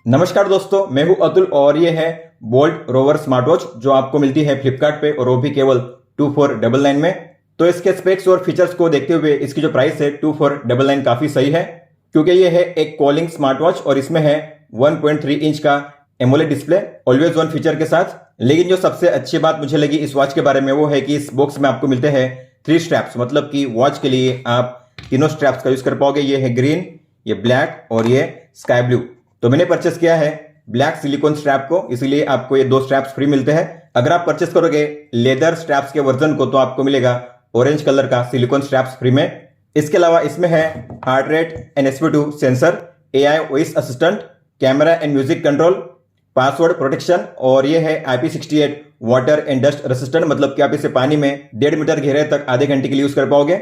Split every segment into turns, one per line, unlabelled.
नमस्कार दोस्तों, मैं हूं अतुल और ये है बोल्ट रोवर स्मार्ट वॉच जो आपको मिलती है फ्लिपकार्ट पे और वो भी केवल 2499 में। तो इसके स्पेक्स और फीचर्स को देखते हुए इसकी जो प्राइस है 2499 काफी सही है, क्योंकि ये है एक कॉलिंग स्मार्ट वॉच और इसमें है 1.3 इंच का AMOLED display always on feature के साथ। लेकिन जो सबसे अच्छी बात मुझे लगी इस वॉच के बारे में वो है कि इस बॉक्स में आपको मिलते हैं 3 स्ट्रैप्स, मतलब कि वॉच के लिए आप तीनों स्ट्रैप्स का यूज कर पाओगे। ये है ग्रीन, ये ब्लैक और ये स्काई ब्लू। तो मैंने परचेस किया है ब्लैक सिलिकॉन स्ट्रैप को, इसलिए आपको ये 2 स्ट्रैप्स फ्री मिलते हैं। अगर आप परचेस करोगे लेदर स्ट्रैप्स के वर्जन को तो आपको मिलेगा ऑरेंज कलर का सिलिकॉन स्ट्रैप्स फ्री में। इसके अलावा इसमें है heart rate and SP2 sensor, AI voice assistant, camera and music control, password protection और ये है IP68 water and dust resistant, मतलब कि आप इसे पानी में 1.5 मीटर गहरे तक आधे घंटे के लिए यूज कर पाओगे।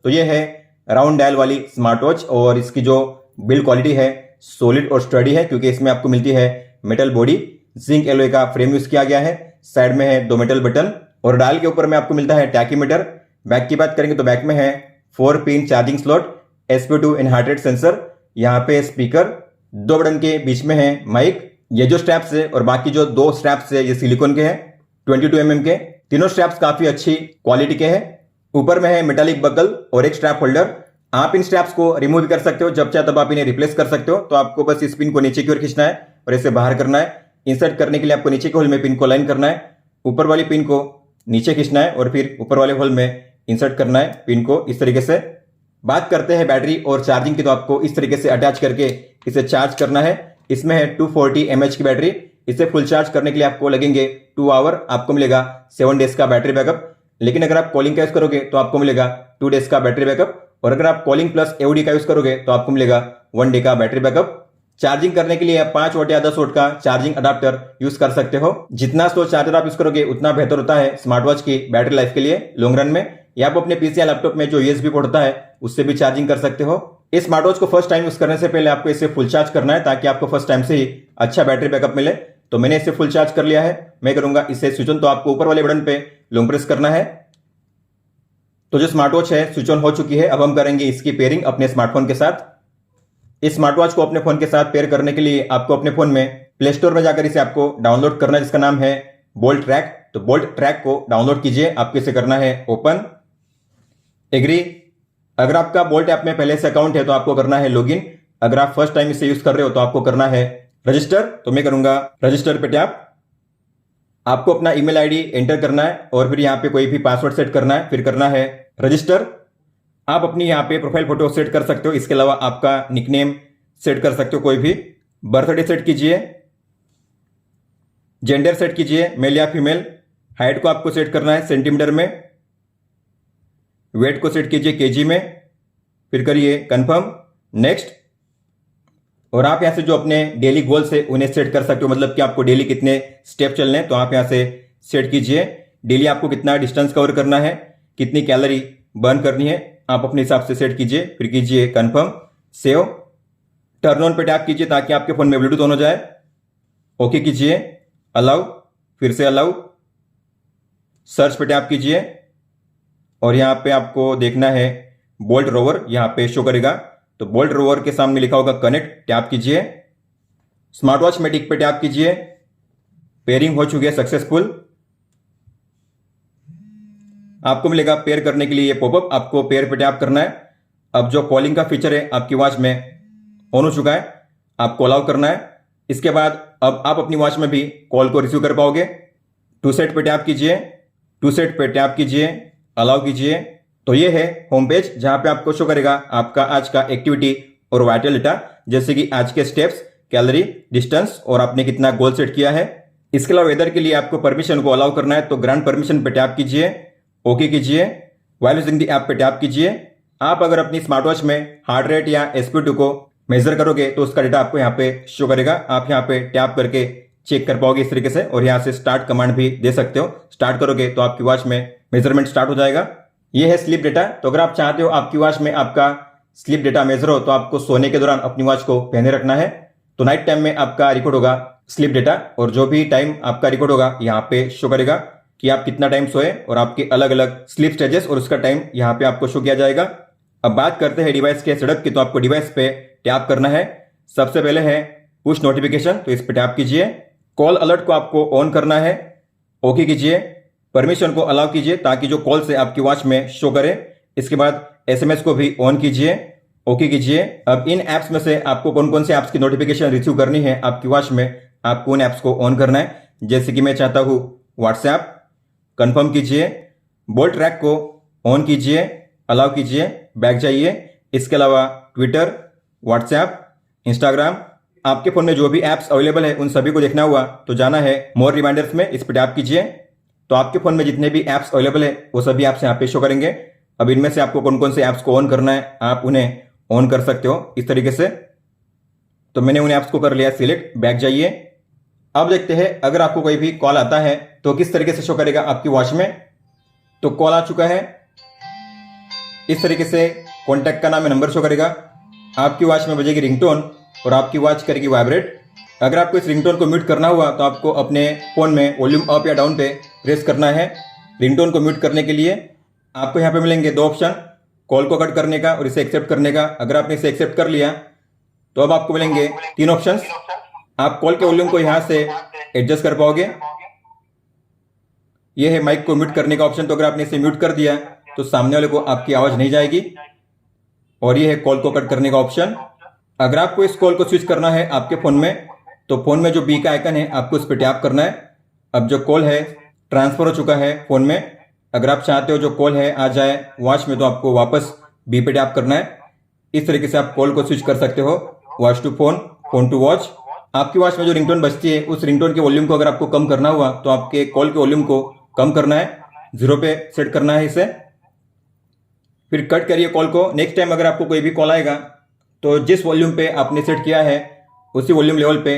तो ये है राउंड डायल वाली स्मार्ट वॉच और इसकी जो बिल्ड क्वालिटी है सॉलिड और स्टडी है, क्योंकि इसमें आपको मिलती है मेटल बॉडी, जिंक एलॉय का फ्रेम यूज किया गया है। साइड में है 2 मेटल बटन और डायल के ऊपर में आपको मिलता है टैकीमीटर। बैक की बात करेंगे तो बैक में है 4 pin charging slot, SP2 and heart rate sensor, यहाँ पे स्पीकर, 2 बटन के बीच में है माइक। ये जो स्ट्रैप्स है और बाकी जो 2 स्ट्रैप्स है ये सिलिकॉन के हैं 22 mm के। तीनों स्ट्रैप्स काफी अच्छी क्वालिटी के हैं। ऊपर में है मेटालिक बकल और एक स्ट्रैप होल्डर। आप इन स्ट्रैप्स को रिमूव भी कर सकते हो, जब चाहे तब आप इन्हें रिप्लेस कर सकते हो। तो आपको बस इस पिन को नीचे की ओर खींचना है और इसे बाहर करना है। इंसर्ट करने के लिए आपको नीचे के होल में पिन को लाइन करना है, ऊपर वाली पिन को नीचे खींचना है और फिर ऊपर वाले होल में इंसर्ट करना है पिन को इस तरीके से। बात करते हैं बैटरी और चार्जिंग की, तो आपको इस तरीके से अटैच करके इसे चार्ज करना है। इसमें है 240 mAh की बैटरी। इसे फुल चार्ज करने के लिए आपको लगेंगे 2 आवर, आपको मिलेगा 7 डेज का बैटरी बैकअप। लेकिन अगर आप कॉलिंग का यूज करोगे तो आपको मिलेगा 2 डेज का बैटरी बैकअप, और अगर आप कॉलिंग प्लस AOD का यूज करोगे तो आपको मिलेगा 1 डे का बैटरी बैकअप। चार्जिंग करने के लिए आप 5 वोल्ट या 10 वोल्ट का चार्जिंग अडाप्टर यूज कर सकते हो। जितना स्लो चार्जर आप यूज करोगे उतना बेहतर होता है स्मार्ट वॉच की बैटरी लाइफ के लिए लॉन्ग रन में। या आप अपने PC या लैपटॉप में जो USB पोर्ट होता है उससे भी चार्जिंग कर सकते हो। इस स्मार्ट वॉच को फर्स्ट टाइम यूज करने से पहले आपको इसे फुल चार्ज करना है, ताकि आपको फर्स्ट टाइम से ही अच्छा बैटरी बैकअप मिले। तो मैंने इसे फुल चार्ज कर लिया है। मैं करूंगा इसे स्विच ऑन, तो आपको ऊपर वाले बटन पे लॉन्ग प्रेस करना है। तो जो स्मार्ट वॉच है स्विच ऑन हो चुकी है। अब हम करेंगे इसकी पेयरिंग अपने स्मार्टफोन के साथ। इस स्मार्ट वॉच को अपने फोन के साथ पेयर करने के लिए आपको अपने फोन में प्ले स्टोर में जाकर इसे आपको डाउनलोड करना है, जिसका नाम है बोल्ट ट्रैक। तो बोल्ट ट्रैक को डाउनलोड कीजिए। आपको इसे करना है ओपन, एग्री। अगर आपका बोल्ट ऐप में पहले से अकाउंट है तो आपको करना है लॉगिन। अगर आप फर्स्ट टाइम इसे यूज कर रहे हो तो आपको करना है रजिस्टर। तो मैं करूंगा रजिस्टर पे टैप। आपको अपना ईमेल आईडी एंटर करना है और फिर यहाँ पे कोई भी पासवर्ड सेट करना है, फिर करना है रजिस्टर। आप अपनी यहाँ पे प्रोफाइल फोटो सेट कर सकते हो। इसके अलावा आपका निकनेम सेट कर सकते हो कोई भी। बर्थडे सेट कीजिए, जेंडर सेट कीजिए मेल या फीमेल। हाइट को आपको सेट करना है सेंटीमीटर में, वेट को सेट कीजिए केजी में, फिर करिए कंफर्म, नेक्स्ट। और आप यहां से जो अपने डेली गोल्स है उन्हें सेट कर सकते हो, मतलब कि आपको डेली कितने स्टेप चलने हैं तो आप यहां से सेट कीजिए। डेली आपको कितना डिस्टेंस कवर करना है, कितनी कैलोरी बर्न करनी है, आप अपने हिसाब से सेट कीजिए, फिर कीजिए कंफर्म, सेव। टर्न ऑन पे टैप कीजिए ताकि आपके फोन में ब्लूटूथ ऑन हो जाए। ओके कीजिए, अलाउ, फिर से अलाउ। सर्च पे टैप कीजिए और यहां पे आपको देखना है बोल्ट रोवर, यहां पे शो करेगा। तो बोल्ट रोवर के सामने लिखा होगा कनेक्ट, टैप कीजिए। स्मार्ट वॉच में टिक पे टैप कीजिए। पेयरिंग हो चुकी है सक्सेसफुल। आपको मिलेगा पेयर करने के लिए ये पॉपअप, आपको पेयर पे टैप करना है। अब जो कॉलिंग का फीचर है आपकी वॉच में ऑन हो चुका है, आपको अलाउ करना है। इसके बाद अब आप अपनी वॉच में भी कॉल को रिसीव कर पाओगे। टू सेट पे टैप कीजिए, टू सेट पे टैप कीजिए, अलाउ कीजिए। तो ये है होम पेज, जहां पे आपको शो करेगा आपका आज का एक्टिविटी और वाइटल डेटा, जैसे कि आज के स्टेप्स, कैलोरी, डिस्टेंस और आपने कितना गोल सेट किया है। इसके अलावा वेदर के लिए आपको परमिशन को अलाउ करना है, तो ग्रांट परमिशन पे टैप कीजिए, ओके कीजिए। व्हाइल यूजिंग द ऐप पे टैप कीजिए। आप अगर अपनी स्मार्ट वॉच में हार्ट रेट या SP2 को मेजर करोगे तो उसका डेटा आपको यहाँ पे शो करेगा। आप यहाँ पे टैप करके चेक कर पाओगे इस तरीके से, और यहाँ से स्टार्ट कमांड भी दे सकते हो। स्टार्ट करोगे तो आपकी वॉच में मेजरमेंट स्टार्ट हो जाएगा। ये है स्लीप डेटा। तो अगर आप चाहते हो आपकी वॉच में आपका स्लीप डेटा मेजर हो तो आपको सोने के दौरान अपनी वॉच को पहने रखना है। तो नाइट टाइम में आपका रिकॉर्ड होगा स्लीप डेटा, और जो भी टाइम आपका रिकॉर्ड होगा यहाँ पे शो करेगा कि आप कितना टाइम सोए और आपके अलग अलग स्लीप स्टेजेस और उसका टाइम यहाँ पे आपको शो किया जाएगा। अब बात करते हैं डिवाइस के सेटअप की। तो आपको डिवाइस पे टैप करना है। सबसे पहले है पुश नोटिफिकेशन, तो इस पर टैप कीजिए। कॉल अलर्ट को आपको ऑन करना है, ओके कीजिए। परमिशन को अलाउ कीजिए ताकि जो कॉल से आपकी वॉच में शो करे। इसके बाद एसएमएस को भी ऑन कीजिए, ओके कीजिए। अब इन ऐप्स में से आपको कौन कौन से ऐप्स की नोटिफिकेशन रिसीव करनी है आपकी वॉच में, आपको उन ऐप्स को ऑन करना है। जैसे कि मैं चाहता हूं व्हाट्सएप, कंफर्म कीजिए। बोल्ट ट्रैक को ऑन कीजिए, अलाउ कीजिए, बैक जाइए। इसके अलावा ट्विटर, व्हाट्सएप, इंस्टाग्राम, आपके फोन में जो भी ऐप्स अवेलेबल है उन सभी को देखना हुआ तो जाना है मोर रिमाइंडर्स में, इस पर टैप कीजिए। तो आपके फोन में जितने भी ऐप्स अवेलेबल है वो सभी ऐप्स यहाँ पे शो करेंगे। अब इनमें से आपको कौन कौन से ऐप्स को ऑन करना है आप उन्हें ऑन कर सकते हो इस तरीके से। तो मैंने उन ऐप्स को कर लिया सिलेक्ट, बैक जाइए। अब देखते हैं अगर आपको कोई भी कॉल आता है तो किस तरीके से शो करेगा आपकी वॉच में। तो कॉल आ चुका है, इस तरीके से कॉन्टैक्ट का नाम है, नंबर शो करेगा। आपकी वॉच में बजेगी रिंगटोन और आपकी वॉच करेगी वाइब्रेट। अगर आपको इस रिंगटोन को म्यूट करना हुआ तो आपको अपने फोन में वॉल्यूम अप या डाउन पे प्रेस करना है। रिंगटोन को म्यूट करने के लिए आपको यहाँ पे मिलेंगे दो ऑप्शन, कॉल को कट करने का और इसे एक्सेप्ट करने का। अगर आपने इसे एक्सेप्ट कर लिया तो अब आपको मिलेंगे तीन ऑप्शंस। आप कॉल के वॉल्यूम को यहाँ से एडजस्ट कर पाओगे। यह है माइक को म्यूट करने का ऑप्शन, तो अगर आपने इसे म्यूट कर दिया तो सामने वाले को आपकी आवाज नहीं जाएगी। और यह है कॉल को कट करने का ऑप्शन। अगर आपको इस कॉल को स्विच करना है आपके फोन में तो फोन में जो बी का आइकन है आपको उस पर टैप करना है। अब जो कॉल है ट्रांसफर हो चुका है फोन में। अगर आप चाहते हो जो कॉल है आ जाए वॉच में तो आपको वापस बी पे टैप करना है। इस तरीके से आप कॉल को स्विच कर सकते हो, watch to phone, phone to watch. आपकी वॉच में जो रिंगटोन बजती है उस रिंगटोन के वॉल्यूम को अगर आपको कम करना हुआ तो आपके कॉल के वॉल्यूम को कम करना है, 0 पे सेट करना है इसे। फिर कट करिए कॉल को। नेक्स्ट टाइम अगर आपको कोई भी कॉल आएगा तो जिस वॉल्यूम पे आपने सेट किया है उसी वॉल्यूम लेवल पे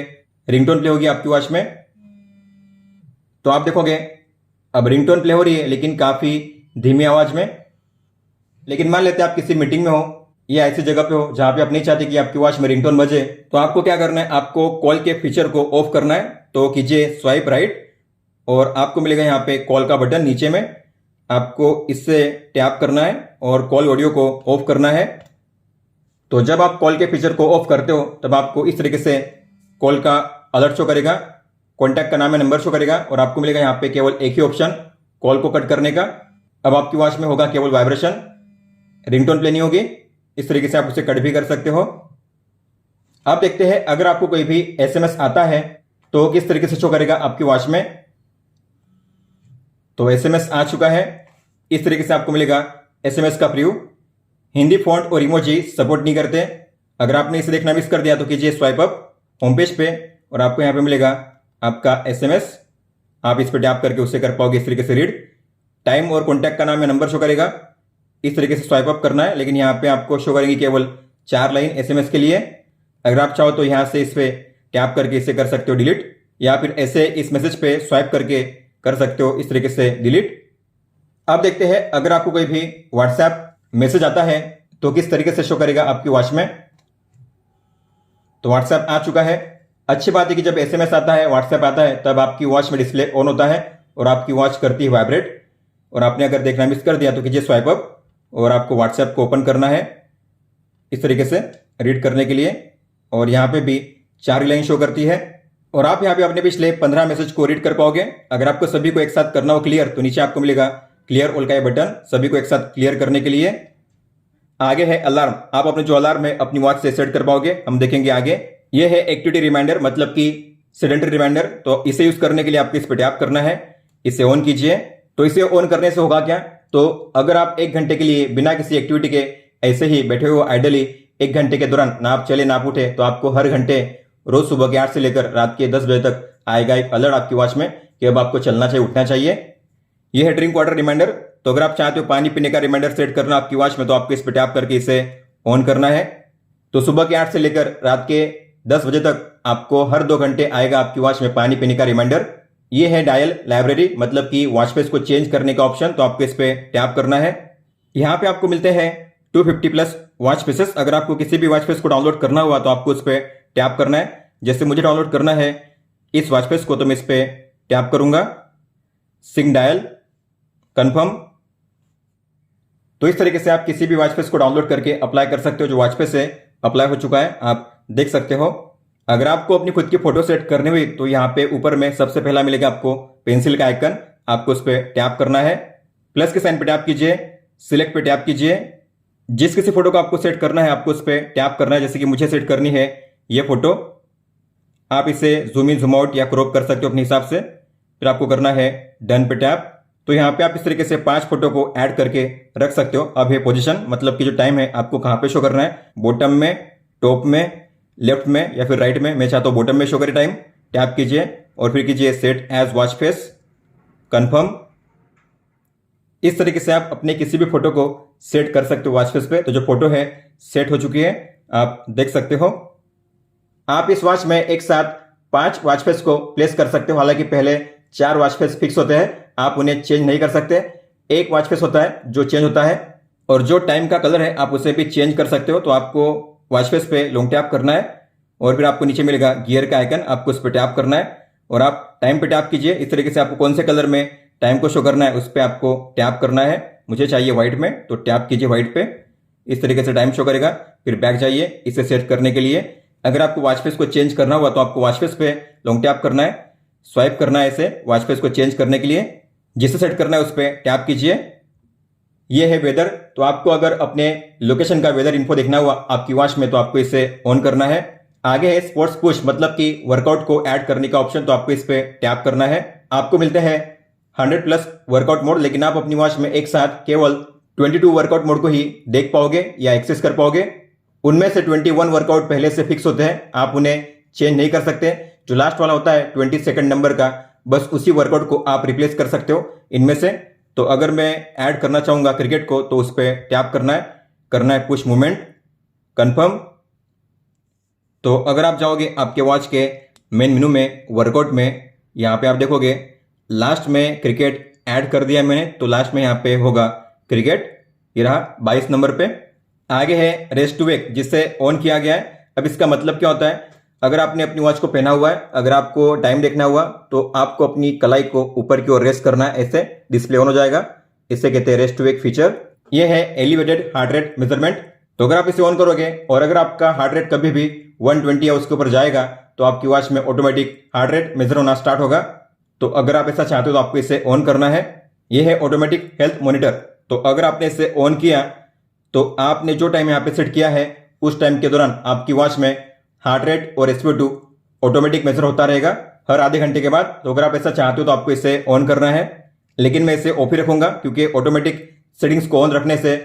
रिंगटोन प्ले होगी आपकी वॉच में। तो आप देखोगे अब रिंगटोन प्ले हो रही है लेकिन काफी धीमी आवाज में। लेकिन मान लेते हैं आप किसी मीटिंग में हो या ऐसी जगह पे हो जहां पे आप नहीं चाहते कि आपकी वॉच में रिंगटोन बजे, तो आपको क्या करना है, आपको कॉल के फीचर को ऑफ करना है। तो कीजिए स्वाइप राइट और आपको मिलेगा यहाँ पे कॉल का बटन नीचे में। आपको इससे टैप करना है और कॉल ऑडियो को ऑफ करना है। तो जब आप कॉल के फीचर को ऑफ करते हो तब आपको इस तरीके से कॉल का अलर्ट शो करेगा, कॉन्टैक्ट का नाम है, नंबर शो करेगा और आपको मिलेगा यहाँ पे केवल एक ही ऑप्शन, कॉल को कट करने का। अब आपकी वॉच में होगा केवल वाइब्रेशन, रिंगटोन प्ले नहीं होगी। इस तरीके से आप उसे कट भी कर सकते हो। अब देखते हैं अगर आपको कोई भी एसएमएस आता है तो किस तरीके से शो करेगा आपकी वॉच में। तो एसएमएस आ चुका है, इस तरीके से आपको मिलेगा एसएमएस का प्रीव्यू। हिंदी फॉन्ट और इमोजी सपोर्ट नहीं करते। अगर आपने इसे देखना मिस कर दिया तो कीजिए स्वाइप अप होम पेज पे और आपको यहाँ पे मिलेगा आपका एसएमएस। आप इस पर टैप करके उससे कर पाओगे इस तरीके से रीड। टाइम और कॉन्टैक्ट का नाम या नंबर शो करेगा, इस तरीके से स्वाइप अप करना है। लेकिन यहाँ पे आपको शो करेंगी केवल 4 लाइन एसएमएस के लिए। अगर आप चाहो तो यहाँ से इस पे टैप करके इसे कर सकते हो डिलीट, या फिर ऐसे इस मैसेज पे स्वाइप करके कर सकते हो इस तरीके से डिलीट। अब देखते हैं अगर आपको कोई भी व्हाट्सएप मैसेज आता है तो किस तरीके से शो करेगा आपकी वॉच में। तो व्हाट्सएप आ चुका है। अच्छी बात है कि जब एसएमएस आता है, व्हाट्सएप आता है, तब आपकी वॉच में डिस्प्ले ऑन होता है और आपकी वॉच करती है वाइब्रेट। और आपने अगर देखना मिस कर दिया तो कीजिए स्वाइप अप और आपको व्हाट्सएप को ओपन करना है इस तरीके से रीड करने के लिए। और यहाँ पे भी 4 लाइन शो करती है और आप यहाँ पे अपने पिछले 15 मैसेज को रीड कर पाओगे। अगर आपको सभी को एक साथ करना हो क्लियर तो नीचे आपको मिलेगा क्लियर ऑल का ये बटन, सभी को एक साथ क्लियर करने के लिए। आगे है अलार्म, आप अपने जो अलार्म है अपनी वॉच से सेट कर पाओगे, हम देखेंगे आगे। ये है एक्टिविटी रिमाइंडर, मतलब कि सेडेंटरी रिमाइंडर। तो इसे यूज करने के लिए आपको इस पर टैप करना है, इसे ऑन कीजिए। तो इसे ऑन करने से होगा क्या, तो अगर आप 1 घंटे के लिए बिना किसी एक्टिविटी के ऐसे ही बैठे हुए आइडली 1 घंटे के दौरान ना आप चले ना आप उठे तो आपको हर घंटे रोज सुबह के 8 से लेकर रात के 10 बजे तक आएगा एक अलर्ट आपकी वॉच में कि अब आपको चलना चाहिए, उठना चाहिए। यह है ड्रिंक वाटर रिमाइंडर। तो अगर आप चाहते हो पानी पीने का रिमाइंडर सेट करना आपकी वॉच में तो आपको इस पर टैप करके इसे ऑन करना है। तो सुबह के 8 से लेकर रात के 10 बजे तक आपको हर 2 घंटे आएगा आपकी वॉच में पानी पीने का रिमाइंडर। ये है डायल लाइब्रेरी, मतलब कि वॉच फेस को चेंज करने का ऑप्शन। तो आपको इस पे टैप करना है। यहाँ पे आपको मिलते हैं 250+ वॉच फेसेस। अगर आपको किसी भी वॉच फेस को डाउनलोड करना हुआ तो आपको इस पे टैप करना है। जैसे मुझे डाउनलोड करना है इस वॉच फेस को तो मैं इस पे टैप करूंगा, सिंक डायल, कंफर्म। तो इस तरीके से आप किसी भी वॉच फेस को डाउनलोड करके अप्लाई कर सकते हो। जो वॉच फेस है अप्लाई हो चुका है, आप देख सकते हो। अगर आपको अपनी खुद की फोटो सेट करनी हुई तो यहाँ पे ऊपर में सबसे पहला मिलेगा आपको पेंसिल का आइकन, आपको उस पर टैप करना है, प्लस के साइन पे टैप कीजिए, सिलेक्ट पे टैप कीजिए। जिस किसी फोटो को आपको सेट करना है आपको उस पर टैप करना है। जैसे कि मुझे सेट करनी है ये फोटो, आप इसे जूम इन जूम आउट या क्रॉप कर सकते हो अपने हिसाब से। फिर आपको करना है डन पे टैप। तो यहाँ पे आप इस तरीके से 5 फोटो को ऐड करके रख सकते हो। अब ये पोजीशन मतलब कि जो टाइम है आपको कहाँ पे शो करना है, बॉटम में, टॉप में, लेफ्ट में या फिर राइट में। मैं चाहता हूँ बॉटम में शो करे टाइम। टैप कीजिए और फिर कीजिए set as watch face, confirm. इस तरीके से आप अपने किसी भी फोटो को सेट कर सकते हो वॉच फेस पे। तो जो फोटो है सेट हो चुकी है, आप देख सकते हो। आप इस वॉच में एक साथ 5 वॉच फेस को प्लेस कर सकते हो। हालांकि पहले 4 वॉच फेस फिक्स होते हैं, आप उन्हें चेंज नहीं कर सकते। एक वॉच फेस होता है जो चेंज होता है, और जो टाइम का कलर है आप उसे भी चेंज कर सकते हो। तो आपको वॉच फेस पे लॉन्ग टैप करना है और फिर आपको नीचे मिलेगा गियर का आइकन, आपको उस पर टैप करना है और आप टाइम पे टैप कीजिए। इस तरीके से आपको कौन से कलर में टाइम को शो करना है उस पर आपको टैप करना है। मुझे चाहिए व्हाइट में, तो टैप कीजिए व्हाइट पे। इस तरीके से टाइम शो करेगा। फिर बैक जाइए इसे सेट करने के लिए। अगर आपको वॉच फेस को चेंज करना हुआ तो आपको वॉच फेस पे लॉन्ग टैप करना है, स्वाइप करना है इसे वॉच फेस को चेंज करने के लिए। जिसे सेट करना है उस पर टैप कीजिए। ये है वेदर। तो आपको अगर अपने लोकेशन का वेदर इन्फो देखना हुआ आपकी वॉच में तो आपको इसे ऑन करना है। आगे है स्पोर्ट्स पुश मतलब कि वर्कआउट को ऐड करने का ऑप्शन, तो आपको इस पे टैप करना है। आपको मिलते हैं 100+ वर्कआउट मोड, लेकिन आप अपनी वॉच में एक साथ केवल 22 वर्कआउट मोड को ही देख पाओगे या एक्सेस कर पाओगे। उनमें से 21 वर्कआउट पहले से फिक्स होते हैं, आप उन्हें चेंज नहीं कर सकते। जो लास्ट वाला होता है 22 नंबर का, बस उसी वर्कआउट को आप रिप्लेस कर सकते हो इनमें से। तो अगर मैं ऐड करना चाहूंगा क्रिकेट को तो उस पर टैप करना है पुश मूवमेंट, कंफर्म। तो अगर आप जाओगे आपके वॉच के मेन मेनू में, वर्कआउट में, यहाँ पे आप देखोगे लास्ट में क्रिकेट ऐड कर दिया मैंने, तो लास्ट में यहाँ पे होगा क्रिकेट, ये रहा 22 नंबर पे। आगे है रेस्ट टू वेक जिसे ऑन किया गया है। अब इसका मतलब क्या होता है, अगर आपने अपनी वॉच को पहना हुआ है, अगर आपको टाइम देखना हुआ तो आपको अपनी कलाई को ऊपर की ओर रेस्ट करना है, ऐसे डिस्प्ले ऑन हो जाएगा। इसे कहते हैं रेस्ट टू वेक फीचर। ये है एलिवेटेड हार्ट रेट मेजरमेंट। तो अगर आप इसे ऑन करोगे और अगर आपका हार्ट रेट कभी भी 120 या उसके ऊपर जाएगा तो आपकी वॉच में ऑटोमेटिक हार्ट रेट मेजर होना स्टार्ट होगा। तो अगर आप ऐसा चाहते हो तो आपको इसे ऑन करना है। यह है ऑटोमेटिक हेल्थ मॉनिटर। तो अगर आपने इसे ऑन किया तो आपने जो टाइम यहाँ पे सेट किया है उस टाइम के दौरान आपकी वॉच में हार्ट रेट और SpO2 ऑटोमेटिक मेजर होता रहेगा हर आधे घंटे के बाद। तो अगर आप ऐसा चाहते हो तो आपको इसे ऑन करना है, लेकिन मैं इसे ऑफ ही रखूंगा क्योंकि ऑटोमेटिक सेटिंग्स को ऑन रखने से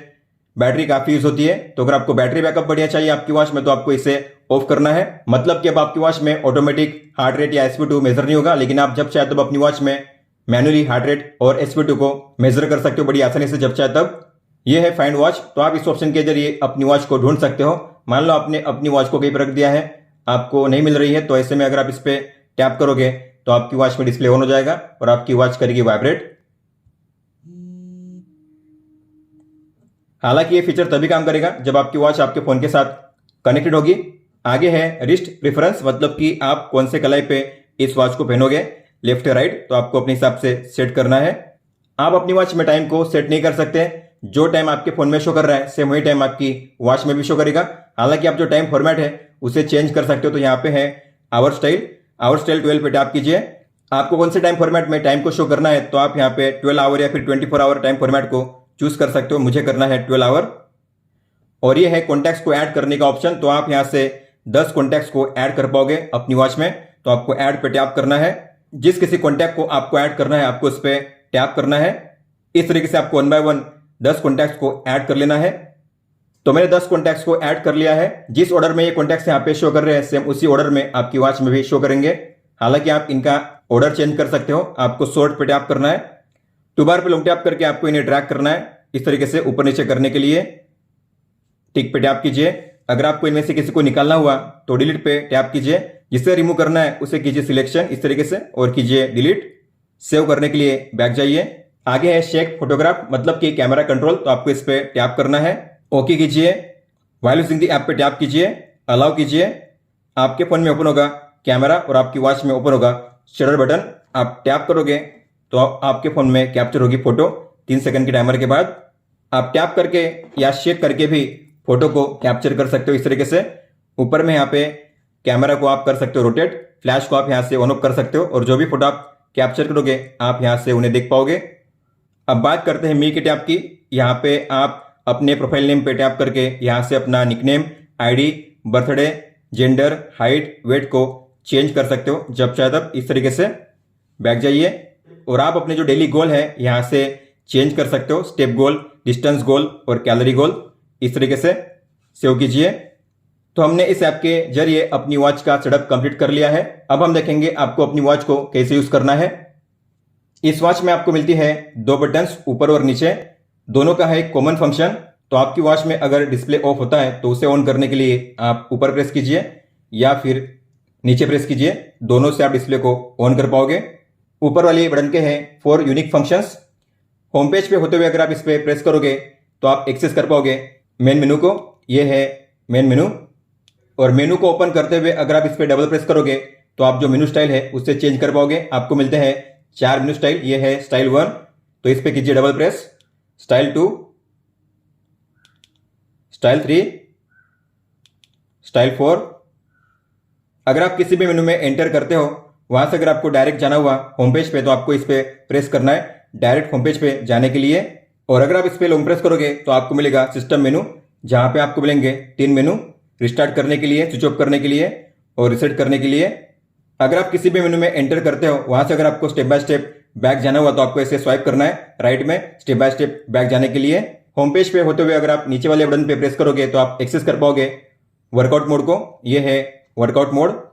बैटरी काफी यूज होती है। तो अगर आपको बैटरी बैकअप बढ़िया चाहिए आपकी वॉच में तो आपको इसे ऑफ करना है। मतलब कि अब आपकी वॉच में ऑटोमेटिक हार्ट रेट या SpO2 मेजर नहीं होगा, लेकिन आप जब चाहे तब अपनी वॉच में मैनुअली हार्ट रेट और SpO2 को मेजर कर सकते हो बड़ी आसानी से, जब चाहे तब। यह है फाइंड वॉच। तो आप इस ऑप्शन के जरिए अपनी वॉच को ढूंढ सकते हो। मान लो आपने अपनी वॉच को कहीं पर रख दिया है, आपको नहीं मिल रही है, तो ऐसे में अगर आप इस पे टैप करोगे तो आपकी वॉच में डिस्प्ले ऑन हो जाएगा और आपकी वॉच करेगी वाइब्रेट। हालांकि ये फीचर तभी काम करेगा जब आपकी वॉच आपके फोन के साथ कनेक्टेड होगी। आगे है रिस्ट प्रेफरेंस, मतलब कि आप कौन से कलाई पे इस वॉच को पहनोगे, लेफ्ट या राइट, तो आपको अपने हिसाब से सेट करना है। आप अपनी वॉच में टाइम को सेट नहीं कर सकते। जो टाइम आपके फोन में शो कर रहा है सेम वही टाइम आपकी वॉच में भी शो करेगा। हालांकि आप जो टाइम फॉर्मेट है उसे चेंज कर सकते हो। तो यहाँ पे है आवर स्टाइल 12 पे टैप कीजिए। आपको कौन से टाइम फॉर्मेट में टाइम को शो करना है तो आप यहाँ पे 12 आवर या फिर 24 आवर टाइम फॉर्मेट को चूज कर सकते हो। मुझे करना है 12 आवर। और ये है कॉन्टैक्ट्स को ऐड करने का ऑप्शन। तो आप यहाँ से 10 कॉन्टैक्ट्स को ऐड कर पाओगे अपनी वॉच में। तो आपको ऐड पे टैप करना है। जिस किसी कॉन्टैक्ट को आपको ऐड करना है आपको उस पर टैप करना है। इस तरीके से आपको 1 बाय 1 10 कॉन्टैक्ट्स को ऐड कर लेना है। तो मैंने 10 कॉन्टैक्ट्स को ऐड कर लिया है। जिस ऑर्डर में ये कॉन्टैक्ट्स यहाँ पे शो कर रहे हैं सेम उसी ऑर्डर में आपकी वॉच में भी शो करेंगे। हालांकि आप इनका ऑर्डर चेंज कर सकते हो। आपको सॉर्ट पे टैप करना है। 2 बार पे लॉन्ग टैप करके आपको इन्हें ड्रैग करना है इस तरीके से ऊपर नीचे करने के लिए। टिक पे टैप कीजिए। अगर आपको इनमें से किसी को निकालना हुआ तो डिलीट पे टैप कीजिए। जिसे रिमूव करना है उसे कीजिए सिलेक्शन इस तरीके से और कीजिए डिलीट। सेव करने के लिए बैक जाइए। आगे है शेक फोटोग्राफ, मतलब कि कैमरा कंट्रोल। तो आपको इस पे टैप करना है, ओके कीजिए। व्हाइल यूजिंग द ऐप पे टैप कीजिए, अलाउ कीजिए। आपके फोन में ओपन होगा कैमरा और आपकी वॉच में ओपन होगा शटर बटन। आप टैप करोगे तो आपके फोन में कैप्चर होगी फोटो 3 सेकंड के टाइमर के बाद। आप टैप करके या शेक करके भी फोटो को कैप्चर कर सकते हो इस तरीके से। ऊपर में यहाँ पे कैमरा को आप कर सकते हो रोटेट, फ्लैश को आप यहाँ से ऑन ऑफ कर सकते हो और जो भी फोटो आप कैप्चर करोगे आप यहाँ से उन्हें देख पाओगे। अब बात करते हैं मी के टैब की। यहाँ पे आप अपने प्रोफाइल नेम पे टैप करके यहाँ से अपना nickname, ID, birthday, gender, height, weight को चेंज कर सकते हो जब चाहे तब। इस तरीके से बैक जाइए और आप अपने जो डेली गोल है यहाँ से चेंज कर सकते हो, स्टेप गोल, डिस्टेंस गोल और कैलोरी गोल। इस तरीके से सेव कीजिए। तो हमने इस ऐप के जरिए अपनी वॉच का सेटअप कंप्लीट कर लिया है। अब हम देखेंगे आपको अपनी वॉच को कैसे यूज करना है। इस वॉच में आपको मिलती है 2 बटन्स ऊपर और नीचे, दोनों का है कॉमन फंक्शन। तो आपकी वॉच में अगर डिस्प्ले ऑफ होता है तो उसे ऑन करने के लिए आप ऊपर प्रेस कीजिए या फिर नीचे प्रेस कीजिए, दोनों से आप डिस्प्ले को ऑन कर पाओगे। ऊपर वाले बटन के हैं 4 यूनिक फंक्शंस। होम पेज पे होते हुए अगर आप इस पर प्रेस करोगे तो आप एक्सेस कर पाओगे मेन मेनू को। ये है मेन मेनू। और मेनू को ओपन करते हुए अगर आप इस पर डबल प्रेस करोगे तो आप जो मेनू स्टाइल है उससे चेंज कर पाओगे। आपको मिलते हैं 4 मेनू स्टाइल। ये है स्टाइल 1, तो इस पर कीजिए double press. Style 2, style 3, style 4। अगर आप किसी भी मेनू में एंटर करते हो वहां से अगर आपको डायरेक्ट जाना हुआ होम पेज पे तो आपको इस पे प्रेस करना है डायरेक्ट होम पेज पे जाने के लिए। और अगर आप इस पे लॉन्ग प्रेस करोगे तो आपको मिलेगा सिस्टम मेनू, जहां पे आपको मिलेंगे 3 मेनू, रिस्टार्ट करने के लिए, स्विच ऑफ करने के लिए और रिसेट करने के लिए। अगर आप किसी भी मेनू में एंटर करते हो वहां से अगर आपको स्टेप बाय स्टेप बैक जाना हुआ तो आपको ऐसे स्वाइप करना है राइट में स्टेप बाय स्टेप बैक जाने के लिए। होम पेज पे होते हुए अगर आप नीचे वाले बटन पे प्रेस करोगे तो आप एक्सेस कर पाओगे वर्कआउट मोड को। ये है वर्कआउट मोड।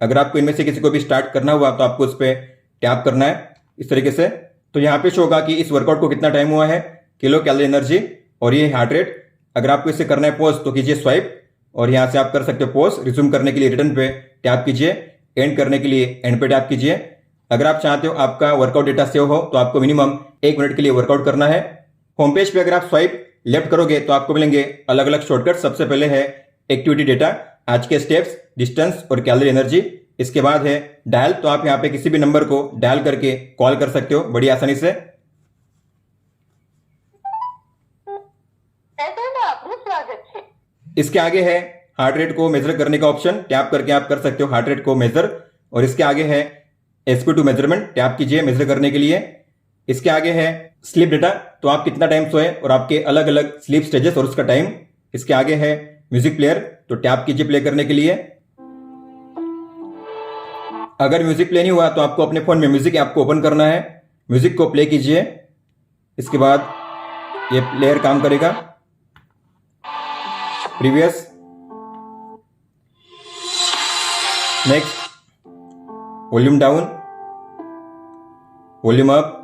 अगर आपको इनमें से किसी को भी स्टार्ट करना हुआ तो आपको उस पर टैप करना है इस तरीके से। तो यहाँ पे शो होगा कि इस वर्कआउट को कितना टाइम हुआ है, किलो कैलोरी एनर्जी, और ये हार्ट रेट। अगर आपको इसे करना है पॉज तो कीजिए स्वाइप और यहाँ से आप कर सकते हो पॉज। रिज्यूम करने के लिए रिटर्न पे टैप कीजिए, एंड करने के लिए एंड पे टैप कीजिए। अगर आप चाहते हो आपका वर्कआउट डेटा सेव हो तो आपको मिनिमम 1 मिनट के लिए वर्कआउट करना है। होम पेज पे अगर आप स्वाइप लेफ्ट करोगे तो आपको मिलेंगे अलग अलग शॉर्टकट। सबसे पहले है एक्टिविटी डेटा, आज के स्टेप्स, डिस्टेंस और कैलोरी एनर्जी। इसके बाद है डायल, तो आप यहाँ पे किसी भी नंबर को डायल करके कॉल कर सकते हो बड़ी आसानी से। इसके आगे है हार्ट रेट को मेजर करने का ऑप्शन, टैप करके आप कर सकते हो हार्ट रेट को मेजर। और इसके आगे है SP2 मेजरमेंट, टैप कीजिए मेजर करने के लिए। इसके आगे है स्लीप डेटा, तो आप कितना टाइम सोए और आपके अलग अलग स्लीप स्टेजेस और उसका टाइम। इसके आगे है म्यूजिक प्लेयर, तो टैप कीजिए प्ले करने के लिए। अगर म्यूजिक प्ले नहीं हुआ तो आपको अपने फोन में म्यूजिक ऐप को ओपन करना है, म्यूजिक को प्ले कीजिए। इसके बाद ये प्लेयर काम करेगा। Previous, next, volume down, volume up.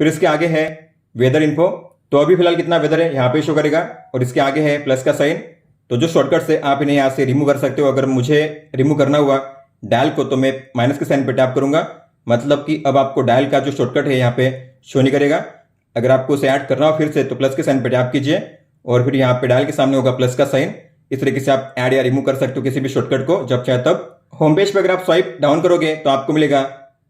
फिर इसके आगे है वेदर इन्फो, तो अभी फिलहाल कितना वेदर है यहाँ पे शो करेगा। और इसके आगे है प्लस का साइन, तो जो शॉर्टकट है आप इन्हें यहाँ से रिमूव कर सकते हो। अगर मुझे रिमूव करना हुआ डायल को तो मैं माइनस के साइन पे टैप करूंगा, मतलब कि अब आपको डायल का जो शॉर्टकट है यहाँ पे शो नहीं करेगा। अगर आपको उसे ऐड करना हो फिर से तो प्लस के साइन पे टैप कीजिए और फिर यहाँ पे डायल के सामने होगा प्लस का साइन। इस तरीके से आप ऐड या रिमूव कर सकते हो किसी भी शॉर्टकट को जब चाहे तब। होम पेज पे अगर आप स्वाइप डाउन करोगे तो आपको मिलेगा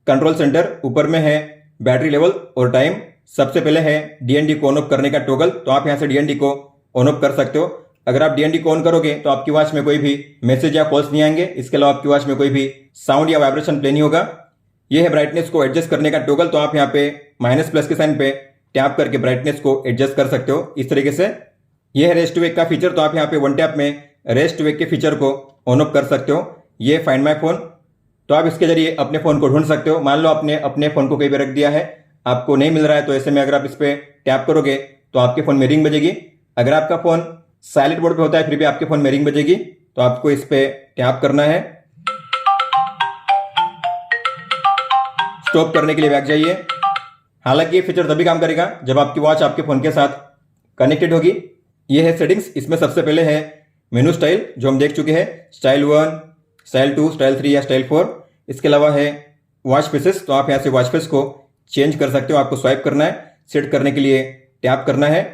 कंट्रोल सेंटर, ऊपर में है बैटरी लेवल और टाइम। सबसे पहले है DND को ऑन ऑफ करने का टॉगल, तो आप यहाँ से DND को ऑन ऑफ कर सकते हो। अगर आप DND को ऑन करोगे तो आपकी वॉच में कोई भी मैसेज या कॉल्स नहीं आएंगे। इसके अलावा आपकी वॉच में कोई भी साउंड या वाइब्रेशन प्ले नहीं होगा। यह है ब्राइटनेस को एडजस्ट करने का टॉगल, तो आप यहाँ पे माइनस प्लस के साइन पे टैप करके ब्राइटनेस को एडजस्ट कर सकते हो इस तरीके से। यह है रेस्ट वेक का फीचर, तो आप यहाँ पे वन टैप में रेस्ट वेक के फीचर को ऑन ऑफ कर सकते हो। ये फाइंड माई फोन, तो आप इसके जरिए अपने फोन को ढूंढ सकते हो। मान लो आपने अपने फोन को कहीं पे रख दिया है, आपको नहीं मिल रहा है, तो ऐसे में अगर आप इस पे टैप करोगे तो आपके फोन में रिंग बजेगी। अगर आपका फोन साइलेंट मोड पे होता है फिर भी आपके फोन में रिंग बजेगी, तो आपको इस पे टैप करना है। स्टॉप करने के लिए बैक जाइए। हालांकि ये फीचर तभी काम करेगा जब आपकी वॉच आपके फोन के साथ कनेक्टेड होगी। ये है सेटिंग्स, इसमें सबसे पहले है मेनू स्टाइल जो हम देख चुके हैं, स्टाइल 1, स्टाइल 2, स्टाइल 3 या स्टाइल 4। इसके अलावा है वॉच फेसेस, तो आप यहाँ से वॉच फेस को चेंज कर सकते हो। आपको स्वाइप करना है, सेट करने के लिए टैप करना है।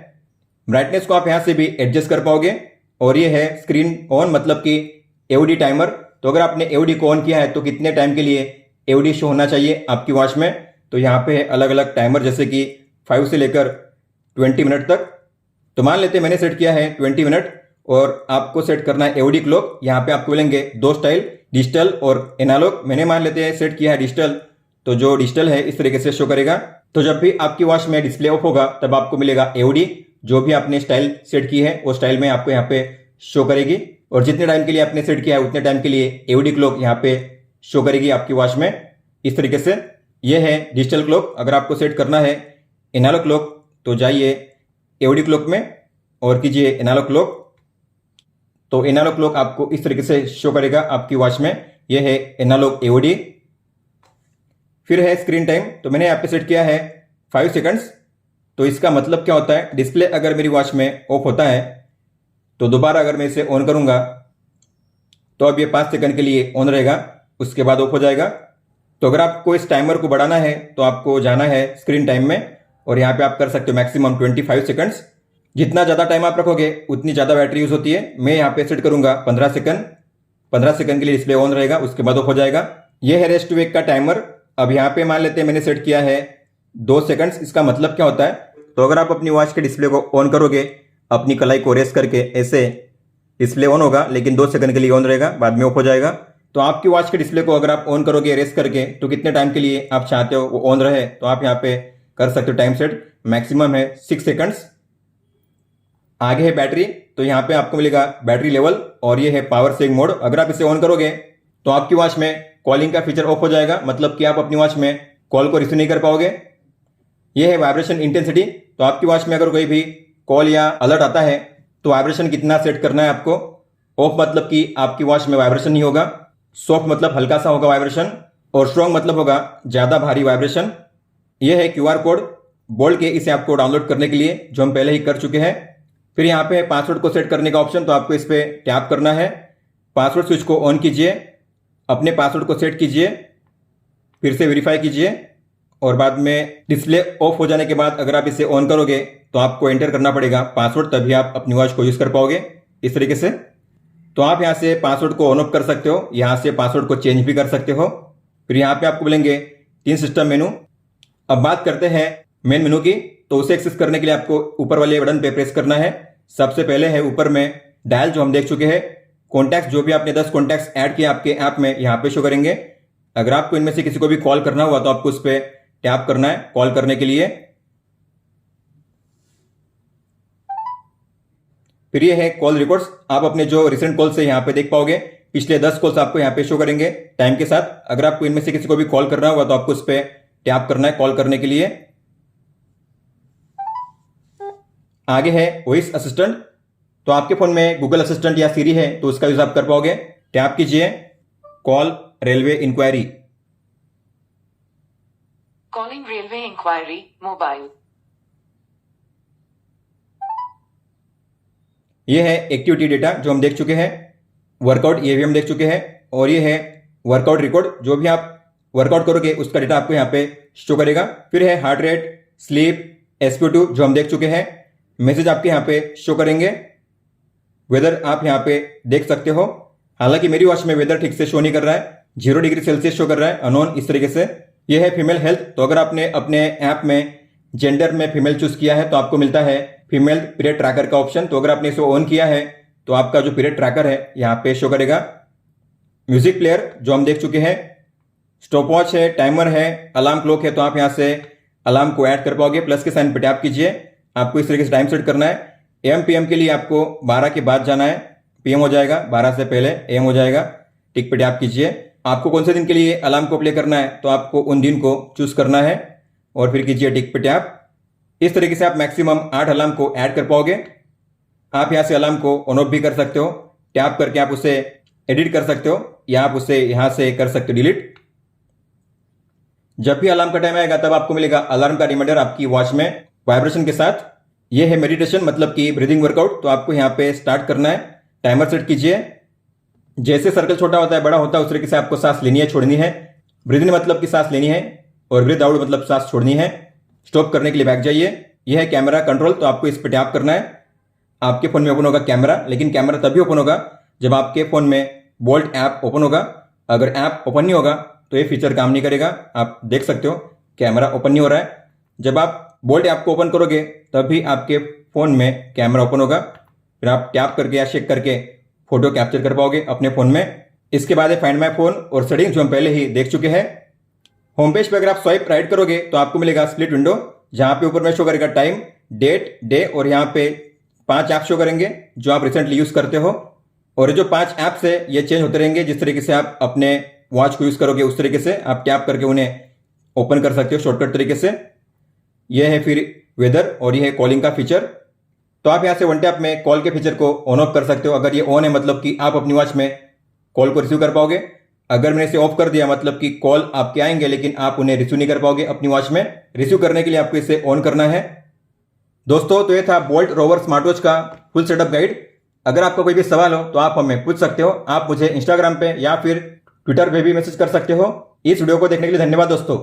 ब्राइटनेस को आप यहाँ से भी एडजस्ट कर पाओगे। और ये है स्क्रीन ऑन, मतलब कि AOD टाइमर, तो अगर आपने AOD को ऑन किया है तो कितने टाइम के लिए AOD शो होना चाहिए आपकी वॉच में। तो यहाँ पे है अलग अलग टाइमर, जैसे कि 5 से लेकर 20 मिनट तक। तो मान लेते हैं मैंने सेट किया है 20 मिनट और आपको सेट करना है एओडी क्लॉक। यहाँ पे आपको मिलेंगे दो स्टाइल, डिजिटल और एनालॉग। मैंने मान लेते हैं सेट किया है डिजिटल, तो जो डिजिटल है इस तरीके से शो करेगा। तो जब भी आपकी वॉच में डिस्प्ले ऑफ होगा तब आपको मिलेगा एओडी, जो भी आपने स्टाइल सेट की है वो स्टाइल में आपको यहाँ पे शो करेगी। और जितने टाइम के लिए आपने सेट किया है उतने टाइम के लिए एओडी क्लॉक यहाँ पे शो करेगी आपकी वॉच में इस तरीके से। ये है डिजिटल क्लॉक। अगर आपको सेट करना है एनालॉग क्लॉक तो जाइए एओडी क्लॉक में और कीजिए एनालॉग क्लॉक। तो एनालॉग क्लॉक आपको इस तरीके से शो करेगा आपकी वॉच में। यह है एनालॉग एओडी। फिर है स्क्रीन टाइम। तो मैंने यहाँ पे सेट किया है 5 सेकंड्स। तो इसका मतलब क्या होता है, डिस्प्ले अगर मेरी वॉच में ऑफ होता है तो दोबारा अगर मैं इसे ऑन करूंगा तो अब ये 5 सेकंड के लिए ऑन रहेगा, उसके बाद ऑफ हो जाएगा। तो अगर आपको इस टाइमर को बढ़ाना है तो आपको जाना है स्क्रीन टाइम में और यहाँ पे आप कर सकते हो मैक्सिमम 25 सेकंड्स। जितना ज़्यादा टाइम आप रखोगे उतनी ज़्यादा बैटरी यूज होती है। मैं यहाँ पे सेट करूंगा 15 सेकंड। 15 सेकंड के लिए डिस्प्ले ऑन रहेगा, उसके बाद ऑफ हो जाएगा। यह है रेस्ट टू वेक का टाइमर। अब यहाँ पे मान लेते हैं मैंने सेट किया है 2 सेकंड्स। इसका मतलब क्या होता है, तो अगर आप अपनी वॉच के डिस्प्ले को ऑन करोगे अपनी कलाई को रेस करके, ऐसे डिस्प्ले ऑन होगा लेकिन 2 सेकंड के लिए ऑन रहेगा, बाद में ऑफ हो जाएगा। तो आपकी वॉच के डिस्प्ले को अगर आप ऑन करोगे रेस करके तो कितने टाइम के लिए आप चाहते हो वो ऑन रहे, तो आप यहाँ पे कर सकते हो टाइम सेट। मैक्सिमम है 6 सेकंड्स। आगे है बैटरी। तो यहाँ पे आपको मिलेगा बैटरी लेवल और ये है पावर सेविंग मोड। अगर आप इसे ऑन करोगे तो आपकी वॉच में कॉलिंग का फीचर ऑफ हो जाएगा, मतलब कि आप अपनी वॉच में कॉल को रिसीव नहीं कर पाओगे। यह है वाइब्रेशन इंटेंसिटी। तो आपकी वॉच में अगर कोई भी कॉल या अलर्ट आता है तो वाइब्रेशन कितना सेट करना है आपको। ऑफ मतलब कि आपकी वॉच में वाइब्रेशन नहीं होगा, सॉफ्ट मतलब हल्का सा होगा वाइब्रेशन, और स्ट्रॉन्ग मतलब होगा ज्यादा भारी वाइब्रेशन। यह है क्यूआर कोड बोल्ट के, इसे आपको डाउनलोड करने के लिए, जो हम पहले ही कर चुके हैं। फिर यहाँ पे पासवर्ड को सेट करने का ऑप्शन, तो आपको इस पर टैप करना है। पासवर्ड स्विच को ऑन कीजिए, अपने पासवर्ड को सेट कीजिए, फिर से वेरीफाई कीजिए और बाद में डिस्प्ले ऑफ हो जाने के बाद अगर आप इसे ऑन करोगे तो आपको एंटर करना पड़ेगा पासवर्ड, तभी आप अपनी वॉच को यूज कर पाओगे इस तरीके से। तो आप यहाँ से पासवर्ड को ऑन ऑफ कर सकते हो, यहाँ से पासवर्ड को चेंज भी कर सकते हो। फिर यहाँ पे आपको मिलेंगे 3 सिस्टम मेनू। अब बात करते हैं मेन मेनू की। तो उसे एक्सेस करने के लिए आपको ऊपर वाले बटन पे प्रेस करना है। सबसे पहले है ऊपर में डायल, जो हम देख चुके हैं। कॉन्टैक्ट, जो भी आपने 10 कॉन्टैक्ट्स ऐड किए आपके ऐप में, यहाँ पे शो करेंगे। अगर आपको इनमें से किसी को भी कॉल करना हुआ तो आपको उस पर टैप करना है कॉल करने के लिए। फिर ये है कॉल रिकॉर्ड्स। आप अपने जो रिसेंट कॉल से यहाँ पे देख पाओगे, पिछले 10 कॉल्स आपको यहाँ पे शो करेंगे टाइम के साथ। अगर आपको इनमें से किसी को भी कॉल करना होगा तो आपको उस पर टैप करना है कॉल करने के लिए। आगे है वॉइस असिस्टेंट। तो आपके फोन में गूगल असिस्टेंट या सीरी है तो उसका यूज आप कर पाओगे। टैप कीजिए call railway inquiry.
Calling railway inquiry mobile.
ये है एक्टिविटी डेटा, जो हम देख चुके हैं। वर्कआउट, ये भी हम देख चुके हैं। और ये है वर्कआउट रिकॉर्ड, जो भी आप वर्कआउट करोगे उसका डेटा आपको यहाँ पे शो करेगा। फिर है हार्ट रेट, स्लीप, SpO2, जो हम देख चुके हैं। मैसेज आपके यहाँ पे शो करेंगे। वेदर आप यहाँ पे देख सकते हो। हालांकि मेरी वॉच में वेदर ठीक से शो नहीं कर रहा है, 0 डिग्री सेल्सियस शो कर रहा है, अननोन इस तरीके से। यह है फीमेल हेल्थ। तो अगर आपने अपने ऐप में जेंडर में फीमेल चूज किया है तो आपको मिलता है फीमेल पीरियड ट्रैकर का ऑप्शन। तो अगर आपने इसे ऑन किया है तो आपका जो पीरियड ट्रैकर है यहाँ पे शो करेगा। म्यूजिक प्लेयर, जो हम देख चुके हैं। स्टॉप वॉच है, टाइमर है, अलार्म क्लॉक है। तो आप यहाँ से अलार्म को ऐड कर पाओगे। प्लस के साइन पर टैप कीजिए। आपको इस तरीके से टाइम सेट करना है। AM PM के लिए आपको 12 के बाद जाना है, PM हो जाएगा, 12 से पहले AM हो जाएगा। टिक पे टैप कीजिए। आपको कौन से दिन के लिए अलार्म को प्ले करना है तो आपको उन दिन को चूज करना है और फिर कीजिए टिक पे टैप। इस तरीके से आप मैक्सिमम 8 अलार्म को ऐड कर पाओगे। आप यहाँ से अलार्म को ऑन ऑफ भी कर सकते हो। टैप करके आप उसे एडिट कर सकते हो या आप उसे यहाँ से कर सकते हो डिलीट। जब भी अलार्म का टाइम आएगा तब आपको मिलेगा अलार्म का रिमाइंडर आपकी वॉच में वाइब्रेशन के साथ। यह है मेडिटेशन, मतलब कि ब्रीदिंग वर्कआउट। तो आपको यहाँ पे स्टार्ट करना है। टाइमर सेट कीजिए। जैसे सर्कल छोटा होता है बड़ा होता है उस तरीके से आपको सांस लेनी है, छोड़नी है। ब्रीद इन मतलब कि सांस लेनी है और ब्रीद आउट मतलब सांस छोड़नी है। स्टॉप करने के लिए बैक जाइए। यह है कैमरा कंट्रोल। तो आपको इस पर टैप करना है। आपके फोन में ओपन होगा कैमरा, लेकिन कैमरा तभी ओपन होगा जब आपके फोन में बोल्ट ऐप ओपन होगा। अगर ऐप ओपन नहीं होगा तो ये फीचर काम नहीं करेगा। आप देख सकते हो कैमरा ओपन नहीं हो रहा है। जब आप बोल्ट ऐप को ओपन करोगे तभी आपके फोन में कैमरा ओपन होगा। फिर आप टैप करके या शेक करके फोटो कैप्चर कर पाओगे अपने फ़ोन में। इसके बाद है फाइंड माई फ़ोन और सेटिंग्स जो हम पहले ही देख चुके हैं। होम पेज पे अगर आप स्वाइप राइट करोगे तो आपको मिलेगा स्प्लिट विंडो, जहां पे ऊपर में शो करेगा टाइम, डेट, डे और यहाँ पे 5 ऐप शो करेंगे जो आप रिसेंटली यूज करते हो। और ये जो 5 ऐप्स है ये चेंज होते रहेंगे, जिस तरीके से आप अपने वॉच को यूज करोगे उस तरीके से आप टैप करके उन्हें ओपन कर सकते हो शॉर्टकट तरीके से। यह है फिर वेदर और यह है कॉलिंग का फीचर। तो आप यहाँ से वन टैप में कॉल के फीचर को ऑन ऑफ कर सकते हो। अगर ये ऑन है मतलब कि आप अपनी वॉच में कॉल को रिसीव कर पाओगे। अगर मैंने इसे ऑफ कर दिया मतलब कि कॉल आपके आएंगे लेकिन आप उन्हें रिसीव नहीं कर पाओगे अपनी वॉच में। रिसीव करने के लिए आपको इसे ऑन करना है। दोस्तों तो ये था बोल्ट रोवर स्मार्ट वॉच का फुल सेटअप गाइड। अगर आपका कोई भी सवाल हो तो आप हमें पूछ सकते हो। आप मुझे इंस्टाग्राम पे या फिर ट्विटर पे भी मैसेज कर सकते हो। इस वीडियो को देखने के लिए धन्यवाद दोस्तों।